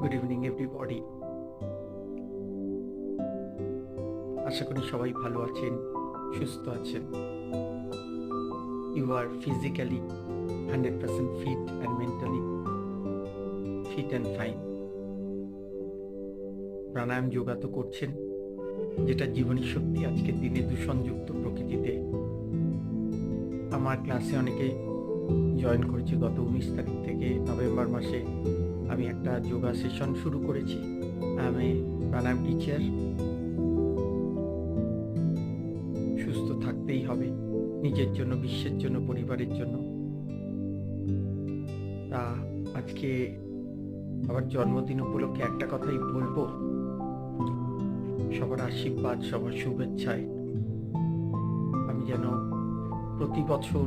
Good evening everybody. আশা করি সবাই ভালো আছেন, সুস্থ আছেন। You are physically 100% fit and mentally fit and fine. Pranayama yoga তো করছেন, যেটা জীবনী সত্যি আজকের দিনে দূষণযুক্ত প্রকৃতিতে। আমার ক্লাসে অনেকে জয়েন করেছে। গত 19 তারিখ থেকে নভেম্বর মাসে আমি একটা যোগা সেশন শুরু করেছি। আমি প্রাণায়াম টিচার। সুস্থ থাকতেই হবে, নিজের জন্য, বিশ্বের জন্য, পরিবারের জন্য। তা আজকে আবার জন্মদিন উপলক্ষে একটা কথাই বলবো, সবার আশীর্বাদ, সবার শুভেচ্ছায় আমি যেন প্রতি বছর